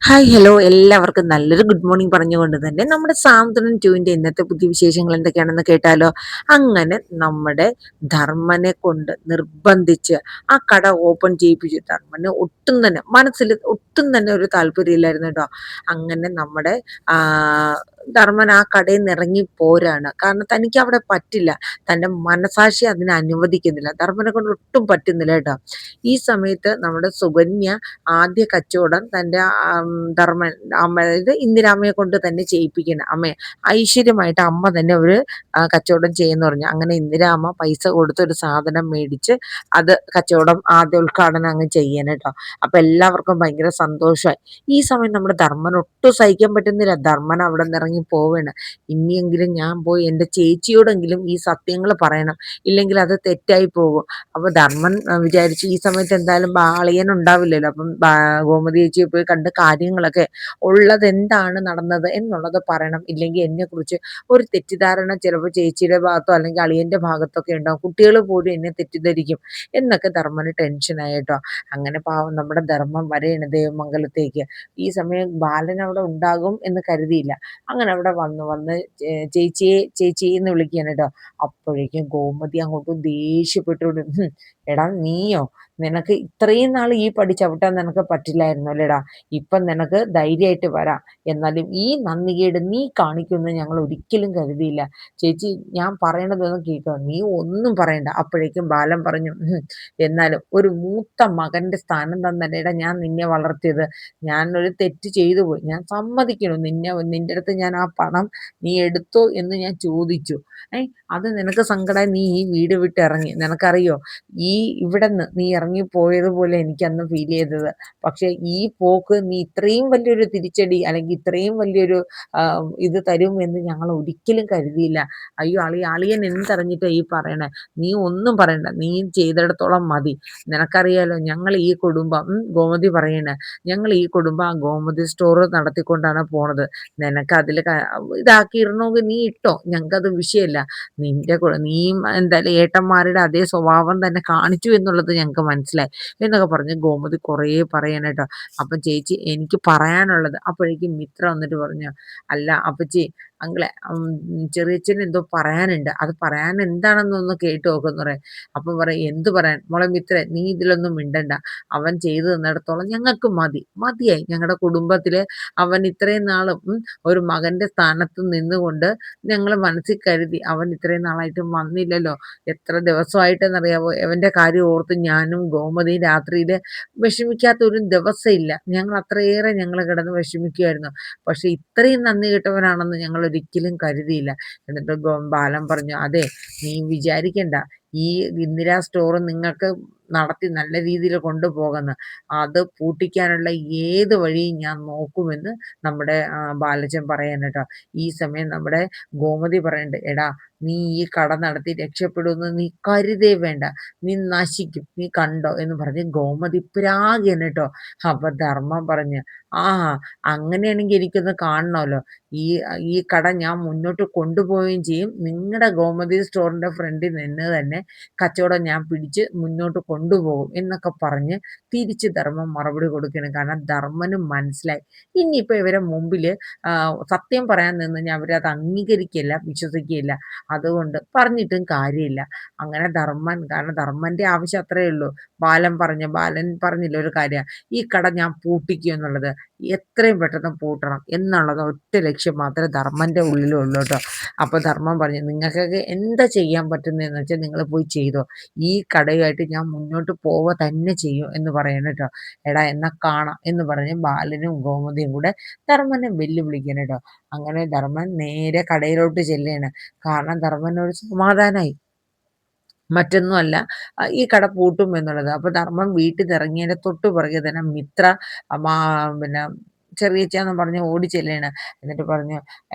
Hi hello എല്ലാവർക്കും നല്ലൊരു good morning പറഞ്ഞുകൊണ്ട് തന്നെ നമ്മുടെ സാന്ത്വനം ടുവിൻ്റെ ഇന്നത്തെ പുതിയ വിശേഷങ്ങൾ എന്തൊക്കെയാണെന്ന് കേട്ടാലോ. അങ്ങനെ നമ്മുടെ ധർമ്മനെ കൊണ്ട് നിർബന്ധിച്ച് ആ കട ഓപ്പൺ ചെയ്യിപ്പിച്ചു. ധർമ്മന് ഒട്ടും തന്നെ മനസ്സിൽ ഒട്ടും തന്നെ ഒരു താല്പര്യമില്ലായിരുന്നു കേട്ടോ. അങ്ങനെ നമ്മുടെ ആ ധർമ്മൻ ആ കടയിൽ നിന്ന് ഇറങ്ങി പോരാണ്. കാരണം തനിക്ക് അവിടെ പറ്റില്ല, തൻ്റെ മനസാക്ഷി അതിനെ അനുവദിക്കുന്നില്ല, ധർമ്മനെ കൊണ്ട് ഒട്ടും പറ്റുന്നില്ല കേട്ടോ. ഈ സമയത്ത് നമ്മുടെ സുകന്യ ആദ്യ കച്ചവടം തൻ്റെ ധർമ്മൻ അതായത് ഇന്ദിരാമ്മയെ കൊണ്ട് തന്നെ ചെയ്യിപ്പിക്കണം. അമ്മയെ ഐശ്വര്യമായിട്ട് അമ്മ തന്നെ ഒരു കച്ചവടം ചെയ്യുമെന്ന് പറഞ്ഞു. അങ്ങനെ ഇന്ദിരാമ്മ പൈസ കൊടുത്ത് ഒരു സാധനം മേടിച്ച് അത് കച്ചവടം ആദ്യ ഉദ്ഘാടനം അങ്ങ് ചെയ്യാൻ കേട്ടോ. അപ്പൊ എല്ലാവർക്കും ഭയങ്കര സന്തോഷമായി. ഈ സമയം നമ്മുടെ ധർമ്മൻ ഒട്ടും സഹിക്കാൻ പറ്റുന്നില്ല. ധർമ്മൻ അവിടെ നിന്ന് ഇറങ്ങി പോവാണ്. ഇനിയെങ്കിലും ഞാൻ പോയി എൻ്റെ ചേച്ചിയോടെങ്കിലും ഈ സത്യങ്ങൾ പറയണം, ഇല്ലെങ്കിൽ അത് തെറ്റായി പോകും. അപ്പൊ ധർമ്മൻ വിചാരിച്ചു ഈ സമയത്ത് എന്തായാലും അളിയൻ ഉണ്ടാവില്ലല്ലോ, അപ്പം ഗോമതി ചേച്ചിയെ പോയി കണ്ട് കാര്യങ്ങളൊക്കെ ഉള്ളത് എന്താണ് നടന്നത് എന്നുള്ളത് പറയണം, ഇല്ലെങ്കിൽ എന്നെ കുറിച്ച് ഒരു തെറ്റിദ്ധാരണ ചിലപ്പോൾ ചേച്ചിയുടെ ഭാഗത്തോ അല്ലെങ്കിൽ അളിയന്റെ ഭാഗത്തൊക്കെ ഉണ്ടാവും, കുട്ടികൾ പോലും എന്നെ തെറ്റിദ്ധരിക്കും എന്നൊക്കെ ധർമ്മന് ടെൻഷനായി കേട്ടോ. അങ്ങനെ പാവം നമ്മുടെ ധർമ്മം വരെയാണ് ദേവമംഗലത്തേക്ക്. ഈ സമയം ബാലൻ അവിടെ ഉണ്ടാകും എന്ന് കരുതിയില്ല. അങ്ങനെ അവിടെ വന്ന് ചേച്ചിയെ ചേച്ചി എന്ന് വിളിക്കുകയാണ് കേട്ടോ. അപ്പോഴേക്കും ഗോമതി അങ്ങോട്ട് ദേഷ്യപ്പെട്ടുകൊണ്ട് എടാ നീയോ, നിനക്ക് ഇത്രയും നാൾ ഈ പടി ചവിട്ടാൻ നിനക്ക് പറ്റില്ലായിരുന്നു അല്ലേടാ, ഇപ്പം നിനക്ക് ധൈര്യമായിട്ട് വരാം, എന്നാലും ഈ നന്ദികേട് നീ കാണിക്കുമെന്ന് ഞങ്ങൾ ഒരിക്കലും കരുതിയില്ല. ചേച്ചി ഞാൻ പറയണതൊന്നും കേൾക്കുക, നീ ഒന്നും പറയണ്ട. അപ്പോഴേക്കും ബാലൻ പറഞ്ഞു എന്നാലും ഒരു മൂത്ത മകന്റെ സ്ഥാനം തന്നല്ലേടാ ഞാൻ നിന്നെ വളർത്തിയത്. ഞാൻ ഒരു തെറ്റ് ചെയ്തു പോയി, ഞാൻ സമ്മതിക്കണം. നിന്റെ അടുത്ത് ഞാൻ ആ പണം നീ എടുത്തോ എന്ന് ഞാൻ ചോദിച്ചു. അത് നിനക്ക് സങ്കടമായി നീ ഈ വീട് വിട്ട് ഇറങ്ങി. നിനക്കറിയോ, ഈ ഇവിടുന്ന് നീ ഇറങ്ങിപ്പോയതുപോലെ എനിക്ക് അന്ന് ഫീൽ ചെയ്തത്. പക്ഷെ ഈ പോക്ക് നീ ഇത്രയും വലിയൊരു തിരിച്ചടി അല്ലെങ്കിൽ ഇത്രയും വലിയൊരു ഇത് തരും എന്ന് ഞങ്ങൾ ഒരിക്കലും കരുതിയില്ല. അയ്യോ അളിയൻ എന്തറിഞ്ഞിട്ടാ ഈ പറയണേ, നീ ഒന്നും പറയണ്ട, നീ ചെയ്തിടത്തോളം മതി. നിനക്കറിയാലോ ഞങ്ങൾ ഈ കുടുംബം ഗോമതി പറയണേ, ഞങ്ങൾ ഈ കുടുംബം ആ ഗോമതി സ്റ്റോർ നടത്തിക്കൊണ്ടാണ് പോണത്. നിനക്ക് അതിൽ ഇതാക്കിയിരുന്നെങ്കിൽ നീ ഇട്ടോ, ഞങ്ങൾക്കത് വിഷയമല്ല. നീയും എന്തായാലും ഏട്ടന്മാരുടെ അതേ സ്വഭാവം തന്നെ കാണിച്ചു എന്നുള്ളത് ഞങ്ങൾക്ക് മനസ്സിലായി എന്നൊക്കെ പറഞ്ഞ് ഗോമതി കുറേ പറയാനായിട്ടോ. അപ്പം ചേച്ചി എനിക്ക് പറയാനുള്ളത്, അപ്പോഴേക്കും മിത്ര വന്നിട്ട് പറഞ്ഞു, അല്ല അപ്പച്ചി അങ്ങളെ ചെറിയച്ഛന് എന്തോ പറയാനുണ്ട്, അത് പറയാൻ എന്താണെന്നൊന്ന് കേട്ട് നോക്കെന്ന് പറയാം. അപ്പം പറയും എന്ത് പറയാൻ മോളെ മിത്ര, നീ ഇതിലൊന്നും മിണ്ടണ്ട. അവൻ ചെയ്തു തന്നിടത്തോളം ഞങ്ങൾക്ക് മതിയായി. ഞങ്ങളുടെ കുടുംബത്തില് അവൻ ഇത്രയും നാളും ഒരു മകന്റെ സ്ഥാനത്ത് നിന്നുകൊണ്ട് ഞങ്ങൾ മനസ്സിൽ കരുതി. അവൻ ഇത്രയും നാളായിട്ടും വന്നില്ലല്ലോ, എത്ര ദിവസമായിട്ടെന്നറിയാവോ അവൻ്റെ കാര്യം ഓർത്ത് ഞാനും ഗോമതിയും രാത്രിയിൽ വിഷമിക്കാത്ത ഒരു ദിവസമില്ല. ഞങ്ങൾ അത്രയേറെ കിടന്ന് വിഷമിക്കുമായിരുന്നു. പക്ഷെ ഇത്രയും നന്ദി കെട്ടവനാണെന്ന് ഞങ്ങൾ ഒരിക്കലും കരുതിയില്ല. എന്നിട്ട് ബാലൻ പറഞ്ഞു, അതെ നീ വിചാരിക്കണ്ട, ഈ ഇന്ദിരാ സ്റ്റോർ നിങ്ങൾക്ക് നടത്തി നല്ല രീതിയിൽ കൊണ്ടുപോകുന്നു, അത് പൂട്ടിക്കാനുള്ള ഏത് വഴിയും ഞാൻ നോക്കുമെന്ന് നമ്മുടെ ബാലച്ചൻ പറയാൻ കേട്ടോ. ഈ സമയം നമ്മുടെ ഗോമതി പറയുന്നുണ്ട്, എടാ നീ ഈ കട നടത്തി രക്ഷപ്പെടുമെന്ന് നീ കരുതേ വേണ്ട, നീ നശിക്കും, നീ കണ്ടോ എന്ന് പറഞ്ഞ് ഗോമതി പ്രാഗിയാണ് കേട്ടോ. അപ്പൊ ധർമ്മം പറഞ്ഞ്, ആ അങ്ങനെയാണെങ്കിൽ എനിക്കൊന്ന് കാണണമല്ലോ, ഈ ഈ കട ഞാൻ മുന്നോട്ട് കൊണ്ടുപോവുകയും ചെയ്യും, നിങ്ങളുടെ ഗോമതി സ്റ്റോറിന്റെ ഫ്രണ്ടിൽ നിന്ന് തന്നെ കച്ചവടം ഞാൻ പിടിച്ച് മുന്നോട്ട് കൊണ്ടുപോകും എന്നൊക്കെ പറഞ്ഞ് തിരിച്ച് ധർമ്മം മറുപടി കൊടുക്കണം. കാരണം ധർമ്മനും മനസ്സിലായി ഇനിയിപ്പോൾ ഇവരെ മുമ്പിൽ സത്യം പറയാൻ നിന്ന് കഴിഞ്ഞാൽ അവരത് അംഗീകരിക്കില്ല, വിശ്വസിക്കുകയില്ല. അതുകൊണ്ട് പറഞ്ഞിട്ടും കാര്യമില്ല. അങ്ങനെ കാരണം ധർമ്മന്റെ ആവശ്യം അത്രയേ ഉള്ളൂ. ബാലൻ പറഞ്ഞില്ല ഒരു കാര്യം, ഈ കട ഞാൻ പൂട്ടിക്കും എന്നുള്ളത്, എത്രയും പെട്ടെന്ന് പൂട്ടണം എന്നുള്ളത് ഒറ്റ ലക്ഷ്യം മാത്രമേ ധർമ്മന്റെ ഉള്ളിലുള്ളൂ കേട്ടോ. അപ്പൊ ധർമ്മം പറഞ്ഞു, നിങ്ങൾക്കൊക്കെ എന്താ ചെയ്യാൻ പറ്റുന്നതെന്ന് വെച്ചാൽ നിങ്ങൾ പോയി ചെയ്തോ, ഈ കടയുമായിട്ട് ഞാൻ മുന്നോട്ട് പോവുക തന്നെ ചെയ്യും എന്ന് പറയണം കേട്ടോ. എടാ എന്നാ കാണാം എന്ന് പറഞ്ഞ് ബാലനും ഗോമതിയും കൂടെ ധർമ്മനെ വെല്ലുവിളിക്കണം കേട്ടോ. അങ്ങനെ ധർമ്മൻ നേരെ കടയിലോട്ട് ചെല്ലുകയാണ്. കാരണം ധർമ്മനൊരു സമാധാനമായി, മറ്റൊന്നുമല്ല ഈ കട പൂട്ടും എന്നുള്ളത്. അപ്പൊ ധർമ്മം വീട്ടിൽ നിന്ന് ഇറങ്ങിയതിന്റെ തൊട്ട് പുറകെ തന്നെ മിത്ര പിന്നെ ചെറിയച്ചാന്ന് പറഞ്ഞ് ഓടി ചെല്ലുകയാണ്. എന്നിട്ട് പറഞ്ഞു,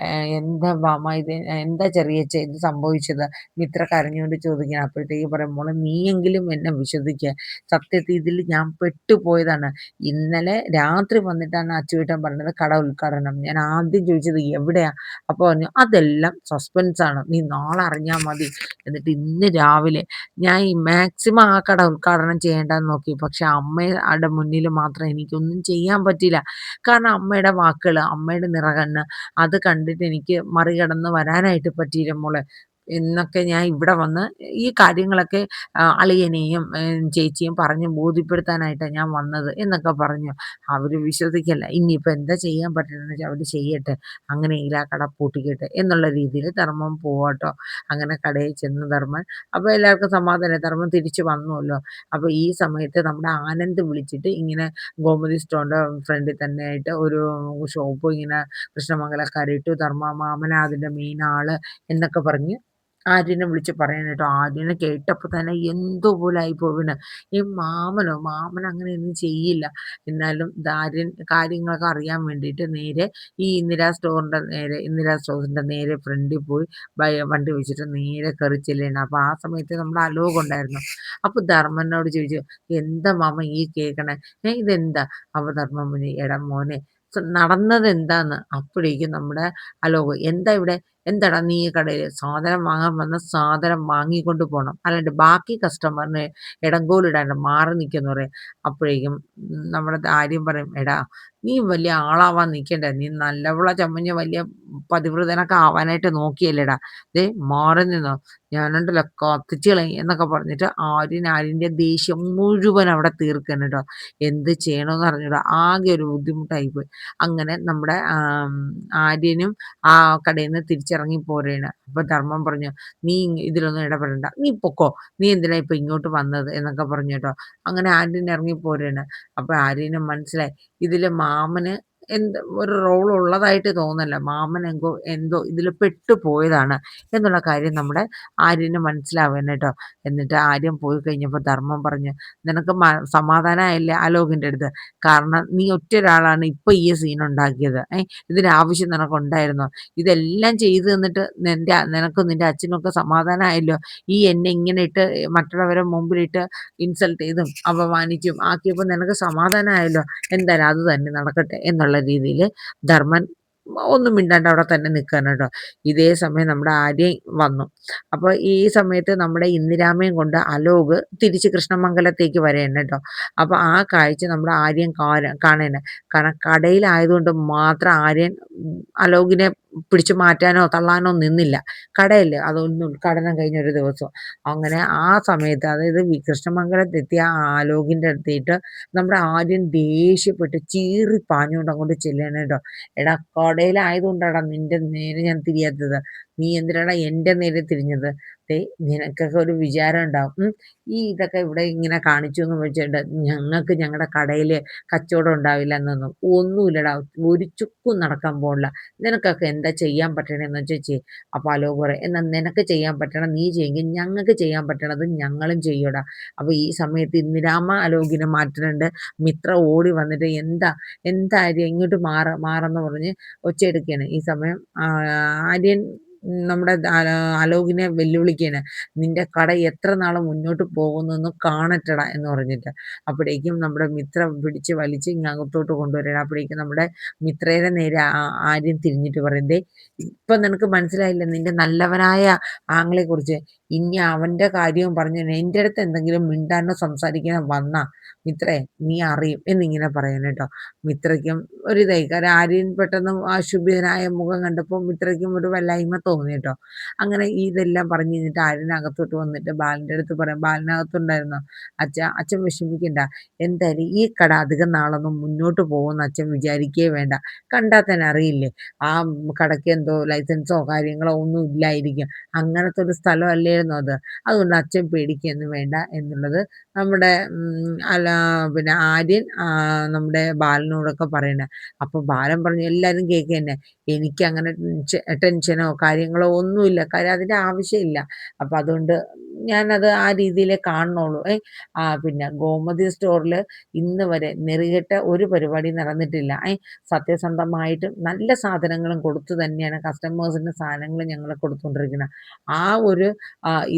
എന്താ മാമ ഇത്, എന്താ ചെറിയച്ച ഇത് സംഭവിച്ചത്? മിത്ര കരഞ്ഞുകൊണ്ട് ചോദിക്കണം. അപ്പോഴത്തേക്ക് പറയും, മോളെ നീയെങ്കിലും എന്നെ വിശ്വസിക്കുക, സത്യത്തിൽ ഇതിൽ ഞാൻ പെട്ടുപോയതാണ്. ഇന്നലെ രാത്രി വന്നിട്ടാണ് അച്ചുവേട്ടൻ പറഞ്ഞത് കട ഉദ്ഘാടനം. ഞാൻ ആദ്യം ചോദിച്ചത് എവിടെയാ, അപ്പോൾ പറഞ്ഞു അതെല്ലാം സസ്പെൻസ് ആണ്, നീ നാളെ അറിഞ്ഞാൽ മതി. എന്നിട്ട് ഇന്ന് രാവിലെ ഞാൻ ഈ മാക്സിമം ആ കട ഉദ്ഘാടനം ചെയ്യേണ്ടെന്ന് നോക്കി, പക്ഷെ അമ്മയുടെ മുന്നിൽ മാത്രം എനിക്കൊന്നും ചെയ്യാൻ പറ്റില്ല. കാരണം അമ്മയുടെ വാക്കുകള്, അമ്മയുടെ നിറകണ്ണ് അത് കണ്ടിട്ട് എനിക്ക് മറികടന്ന് വരാനായിട്ട് പറ്റിയില്ല മോളെ. എന്നൊക്കെ ഞാൻ ഇവിടെ വന്ന് ഈ കാര്യങ്ങളൊക്കെ അളിയനെയും ചേച്ചിയും പറഞ്ഞ് ബോധ്യപ്പെടുത്താനായിട്ടാ ഞാൻ വന്നത് എന്നൊക്കെ പറഞ്ഞു. അവര് വിശ്വസിക്കല്ല. ഇനിയിപ്പോ എന്താ ചെയ്യാൻ പറ്റണേന്ന് വെച്ചാ അവര് ചെയ്യട്ടെ. അങ്ങനെയെങ്കിൽ ആ കട പൂട്ടിക്കട്ടെ എന്നുള്ള രീതിയിൽ ധർമ്മം പോവാട്ടോ. അങ്ങനെ കടയിൽ ചെന്ന് ധർമ്മൻ അപ്പൊ എല്ലാവർക്കും സമാധാനായി. ധർമ്മൻ തിരിച്ചു വന്നുവല്ലോ. അപ്പൊ ഈ സമയത്ത് നമ്മുടെ ആനന്ദ് വിളിച്ചിട്ട് ഇങ്ങനെ ഗോമതി സ്റ്റോറിന്റെ ഫ്രണ്ടിൽ തന്നെയായിട്ട് ഒരു ഷോപ്പ് ഇങ്ങനെ കൃഷ്ണമംഗലക്കാരിട്ടു. മാമനാ അതിന്റെ മെയിൻ ആള് എന്നൊക്കെ പറഞ്ഞ് ആര്യനെ വിളിച്ച് പറയാൻ കേട്ടോ. ആര്യനെ കേട്ടപ്പോ തന്നെ എന്തോ പോലെ ആയിപ്പോയി ഇവന്. ഈ മാമൻ അങ്ങനെയൊന്നും ചെയ്യില്ല. എന്നാലും ആര്യൻ കാര്യങ്ങളൊക്കെ അറിയാൻ വേണ്ടിയിട്ട് നേരെ ഈ ഇന്ദിരാ സ്റ്റോഴ്സിന്റെ നേരെ ഫ്രണ്ടിൽ പോയി വണ്ടി വെച്ചിട്ട് നേരെ കയറി ചെല്ലുകയാണ്. അപ്പൊ ആ സമയത്ത് നമ്മുടെ അലോക് ഉണ്ടായിരുന്നു. അപ്പൊ ധർമ്മനോട് ചോദിച്ചു, എന്താ മാമ ഈ കേക്കണേ, ഇതെന്താ? അപ്പൊ ധർമ്മൻ പറഞ്ഞു, എടാ മോനെ നടന്നത് എന്താന്ന്. അപ്പോഴേക്കും നമ്മുടെ അലോക്, എന്താ ഇവിടെ, എന്താടാ നീ ഈ കടയിൽ സാധനം വാങ്ങാൻ വന്ന സാധനം വാങ്ങിക്കൊണ്ട് പോണം, അല്ലാണ്ട് ബാക്കി കസ്റ്റമറിന് ഇടങ്കോലിടാണ്ട് മാറി നിൽക്കെന്ന് പറയും. അപ്പോഴേക്കും നമ്മുടെ ആര്യം പറയും, എടാ നീ വലിയ ആളാവാൻ നിൽക്കണ്ട, നീ നല്ലവള ചമ്മഞ്ഞ് വലിയ പതിവ്രതനൊക്കെ ആവാനായിട്ട് നോക്കിയല്ലേടാ, ദേ മാറി നിന്നോ, ഞാനുണ്ടല്ലോ കത്തിച്ച് കളയും എന്നൊക്കെ പറഞ്ഞിട്ട് ആര്യന്റെ ദേഷ്യം മുഴുവൻ അവിടെ തീർക്കണം കേട്ടോ. എന്ത് ചെയ്യണമെന്ന് അറിഞ്ഞൂടാ. ആകെ ഒരു ബുദ്ധിമുട്ടായി പോയി. അങ്ങനെ നമ്മുടെ ആര്യനും ആ കടയിൽ നിന്ന് തിരിച്ചിറങ്ങി പോരുകയാണ്. അപ്പൊ ധർമ്മം പറഞ്ഞു, നീ ഇതിലൊന്നും ഇടപെടണ്ട, നീ പൊക്കോ, നീ എന്തിനാ ഇപ്പൊ ഇങ്ങോട്ട് വന്നത് എന്നൊക്കെ പറഞ്ഞു കേട്ടോ. അങ്ങനെ ആര്യൻ ഇറങ്ങി പോരുകയാണ്. അപ്പൊ ആര്യന് മനസ്സിലായി ഇതില് മാമന് ഒരു റോൾ ഉള്ളതായിട്ട് തോന്നല്ല, മാമൻ എന്തോ എന്തോ ഇതിൽ പെട്ടുപോയതാണ് എന്നുള്ള കാര്യം നമ്മുടെ ആര്യന് മനസ്സിലാവാൻ കേട്ടോ. എന്നിട്ട് ആര്യൻ പോയി കഴിഞ്ഞപ്പോൾ ധർമ്മം പറഞ്ഞു, നിനക്ക് സമാധാനമായില്ലേ ആലോകിന്റെ അടുത്ത്, കാരണം നീ ഒറ്റ ഒരാളാണ് ഇപ്പൊ ഈ സീൻ ഉണ്ടാക്കിയത്. ഇതിന്റെ ആവശ്യം നിനക്കുണ്ടായിരുന്നോ? ഇതെല്ലാം ചെയ്തു തന്നിട്ട് നിനക്കും നിന്റെ അച്ഛനും ഒക്കെ സമാധാനമായല്ലോ. ഈ എന്നെ ഇങ്ങനെ ഇട്ട് മറ്റുള്ളവരെ മുമ്പിലിട്ട് ഇൻസൾട്ട് ചെയ്തും അപമാനിച്ചും ആക്കിയപ്പോൾ നിനക്ക് സമാധാനമായല്ലോ. എന്തായാലും അത് തന്നെ നടക്കട്ടെ എന്നുള്ള രീതിയിൽ ധർമ്മൻ ഒന്നും മിണ്ടാണ്ട് അവിടെ തന്നെ നിൽക്കുകയാണ് കേട്ടോ. ഇതേ സമയം നമ്മുടെ ആര്യൻ വന്നു. അപ്പോൾ ഈ സമയത്ത് നമ്മുടെ ഇന്ദിരാമയും കൊണ്ട് അലോക് തിരിച്ച് കൃഷ്ണമംഗലത്തേക്ക് വരികയാണ് കേട്ടോ. അപ്പോൾ ആ കാഴ്ച നമ്മുടെ ആര്യൻ കാണുകയാണ്. കാരണം കടയിലായതുകൊണ്ട് മാത്രം ആര്യൻ അലോകിനെ പിടിച്ചു മാറ്റാനോ തള്ളാനോ നിന്നില്ല. കടയല്ലേ, അതൊന്ന് ഉദ്ഘാടനം കഴിഞ്ഞ ഒരു ദിവസം. അങ്ങനെ ആ സമയത്ത്, അതായത് കൃഷ്ണമംഗലത്തെത്തിയ ആലോകിന്റെ അടുത്തേക്ക് നമ്മുടെ ആര്യൻ ദേഷ്യപ്പെട്ട് ചീറി പാഞ്ഞുകൊണ്ട് അങ്ങോട്ട് ചെല്ലുകയാണ് കേട്ടോ. എടാ കടയിലായതുകൊണ്ടാടാ നിന്റെ നേരെ ഞാൻ തിരിയാത്തത്, നീ എന്തിനാടാ എൻ്റെ നേരെ തിരിഞ്ഞത്? നിനക്കൊക്കെ ഒരു വിചാരം ഉണ്ടാവും, ഈ ഇതൊക്കെ ഇവിടെ ഇങ്ങനെ കാണിച്ചു എന്ന് വെച്ചിട്ട് ഞങ്ങൾക്ക് ഞങ്ങളുടെ കടയിൽ കച്ചവടം ഉണ്ടാവില്ല എന്നൊന്നും ഒന്നുമില്ലടാ, ഒരു ചുക്കും നടക്കാൻ പോണില്ല. നിനക്കൊക്കെ എന്താ ചെയ്യാൻ പറ്റണേന്ന് വെച്ചാൽ ചെയ്യ്. അപ്പൊ അലോക് പറയും, എന്നാൽ നിനക്ക് ചെയ്യാൻ പറ്റണം നീ ചെയ്യെങ്കിൽ ഞങ്ങൾക്ക് ചെയ്യാൻ പറ്റണത് ഞങ്ങളും ചെയ്യൂടാ. അപ്പൊ ഈ സമയത്ത് ഇന്ദിരാമ്മ അലോകിനെ മാറ്റുന്നുണ്ട്. മിത്ര ഓടി വന്നിട്ട് എന്താ ആര്യ ഇങ്ങോട്ട് മാറെന്ന് പറഞ്ഞ് ഒച്ചയെടുക്കുകയാണ്. ഈ സമയം ആര്യൻ നമ്മുടെ അലോകിനെ വെല്ലുവിളിക്കുകയാണ്, നിന്റെ കട എത്ര നാൾ മുന്നോട്ട് പോകുന്നെന്ന് കാണട്ടടാ എന്ന് പറഞ്ഞിട്ട്. അപ്പോഴേക്കും നമ്മുടെ മിത്ര പിടിച്ച് വലിച്ച് ഇങ്ങകത്തോട്ട് കൊണ്ടുവരികയാണ്. അപ്പോഴേക്കും നമ്മുടെ മിത്രയുടെ നേരെ ആര്യൻ തിരിഞ്ഞിട്ട് പറയും, ദേ ഇപ്പൊ നിനക്ക് മനസ്സിലായില്ല നിന്റെ നല്ലവനായ ആങ്ങളെ കുറിച്ച്, ഇനി അവന്റെ കാര്യവും പറഞ്ഞു എൻ്റെ അടുത്ത് എന്തെങ്കിലും മിണ്ടാനോ സംസാരിക്കാനോ വന്നാ മിത്രേ നീ അറിയും എന്നിങ്ങനെ പറയാൻ കേട്ടോ. മിത്രയ്ക്കും ഒരിതായി, കാരണം ആര്യൻ പെട്ടെന്ന് ആ ശുഭിതനായ മുഖം കണ്ടപ്പോൾ മിത്രയ്ക്കും ഒരു വല്ലായ്മ തോന്നി കേട്ടോ. അങ്ങനെ ഇതെല്ലാം പറഞ്ഞു കഴിഞ്ഞിട്ട് ആര്യനകത്തോട്ട് വന്നിട്ട് ബാലന്റെ അടുത്ത് പറയാം, ബാലനകത്തുണ്ടായിരുന്നോ, അച്ഛൻ വിഷമിക്കണ്ട, എന്തായാലും ഈ കട അധികം നാളൊന്നും മുന്നോട്ട് പോകുമെന്ന് അച്ഛൻ വിചാരിക്കുകയേ വേണ്ട. കണ്ടാൽ തന്നെ അറിയില്ലേ, ആ കടയ്ക്ക് എന്തോ ലൈസൻസോ കാര്യങ്ങളോ ഒന്നും ഇല്ലായിരിക്കും, അങ്ങനത്തെ ഒരു സ്ഥലം അല്ലായിരുന്നു അത്. അതുകൊണ്ട് അച്ഛൻ പേടിക്കുകയൊന്നും വേണ്ട എന്നുള്ളത് നമ്മുടെ പിന്നെ ആര്യൻ നമ്മുടെ ബാലനോടൊക്കെ പറയണേ. അപ്പൊ ബാലൻ പറഞ്ഞു, എല്ലാരും കേൾക്കന്നെ, എനിക്കങ്ങനെ ടെൻഷനോ കാര്യങ്ങളോ ഒന്നുമില്ല, കാര്യം അതിന്റെ ആവശ്യമില്ല. അപ്പൊ അതുകൊണ്ട് ഞാനത് ആ രീതിയിലേ കാണുന്നുള്ളൂ. പിന്നെ ഗോമതി സ്റ്റോറിൽ ഇന്ന് വരെ നെറികെട്ട ഒരു പരിപാടി നടന്നിട്ടില്ല. സത്യസന്ധമായിട്ട് നല്ല സാധനങ്ങളും കൊടുത്തു തന്നെയാണ് കസ്റ്റമേഴ്സിന് സാധനങ്ങൾ ഞങ്ങൾ കൊടുത്തുകൊണ്ടിരിക്കുന്നത്. ആ ഒരു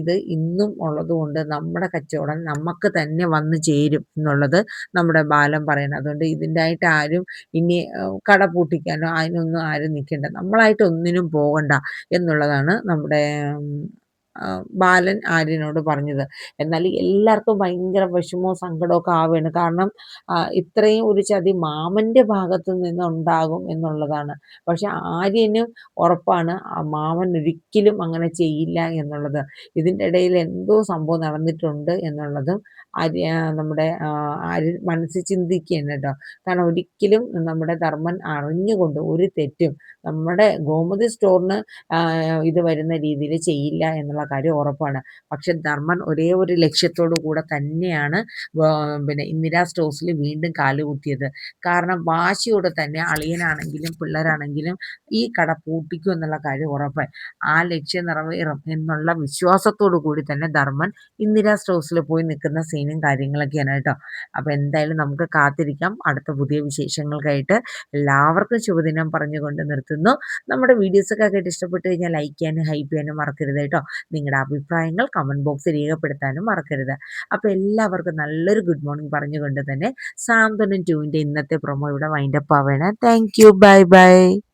ഇത് ഇന്നും ഉള്ളതുകൊണ്ട് നമ്മുടെ കച്ചവടം നമുക്ക് തന്നെ വന്നു ചേരും എന്നുള്ളത് നമ്മുടെ ബാലൻ പറയുന്നത്. അതുകൊണ്ട് ഇതിൻ്റെ ആയിട്ട് ആരും ഇനി കട പൂട്ടിക്കാനോ അതിനൊന്നും ആരും നിൽക്കണ്ട, നമ്മളായിട്ട് ഒന്നിനും പോകണ്ട എന്നുള്ളതാണ് നമ്മുടെ ബാലൻ ആര്യനോട് പറഞ്ഞത്. എന്നാൽ എല്ലാവർക്കും ഭയങ്കര വിഷമവും സങ്കടവും ഒക്കെ ആവുകയാണ്. കാരണം ഇത്രയും ഒരു ചതി മാമന്റെ ഭാഗത്തു നിന്നുണ്ടാകും എന്നുള്ളതാണ്. പക്ഷെ ആര്യന് ഉറപ്പാണ് മാമൻ ഒരിക്കലും അങ്ങനെ ചെയ്യില്ല എന്നുള്ളത്. ഇതിൻ്റെ ഇടയിൽ എന്തോ സംഭവം നടന്നിട്ടുണ്ട് എന്നുള്ളതും നമ്മുടെ ആര്യൻ മനസ്സിൽ ചിന്തിക്കുകയാണ് കേട്ടോ. കാരണം ഒരിക്കലും നമ്മുടെ ധർമ്മൻ അറിഞ്ഞുകൊണ്ട് ഒരു തെറ്റും നമ്മുടെ ഗോമതി സ്റ്റോറിന് ഇത് വരുന്ന രീതിയിൽ ചെയ്യില്ല എന്നുള്ള കാര്യം ഉറപ്പാണ്. പക്ഷെ ധർമ്മൻ ഒരേ ഒരു ലക്ഷ്യത്തോടു കൂടെ തന്നെയാണ് പിന്നെ ഇന്ദിരാ സ്റ്റോഴ്സിൽ വീണ്ടും കാലുകുത്തിയത്. കാരണം വാശിയോടെ തന്നെ അളിയനാണെങ്കിലും പിള്ളേരാണെങ്കിലും ഈ കട പൂട്ടിക്കും എന്നുള്ള കാര്യം ഉറപ്പായി. ആ ലക്ഷ്യം നിറവേറും എന്നുള്ള വിശ്വാസത്തോടു കൂടി തന്നെ ധർമ്മൻ ഇന്ദിരാ സ്റ്റോഴ്സിൽ പോയി നിൽക്കുന്ന സീനും കാര്യങ്ങളൊക്കെയാണ് കേട്ടോ. അപ്പോൾ എന്തായാലും നമുക്ക് കാത്തിരിക്കാം അടുത്ത പുതിയ വിശേഷങ്ങൾക്കായിട്ട്. എല്ലാവർക്കും ശുഭദിനം പറഞ്ഞുകൊണ്ട് നിർത്തുന്നു. നമ്മുടെ വീഡിയോസൊക്കെ കേട്ട് ഇഷ്ടപ്പെട്ട് കഴിഞ്ഞാൽ ലൈക്ക് ചെയ്യാനും ഹൈപ്പ് ചെയ്യാനും മറക്കരുത് കേട്ടോ. നിങ്ങളുടെ അഭിപ്രായങ്ങൾ കമൻറ്റ് ബോക്സിൽ രേഖപ്പെടുത്താനും മറക്കരുത്. അപ്പോൾ എല്ലാവർക്കും നല്ലൊരു ഗുഡ് മോർണിംഗ് പറഞ്ഞുകൊണ്ട് തന്നെ സാന്ത്വനം 2ൻ്റെ ഇന്നത്തെ പ്രൊമോ ഇവിടെ വൈൻഡപ്പ് ആവുകയാണ്. Thank you. Bye bye.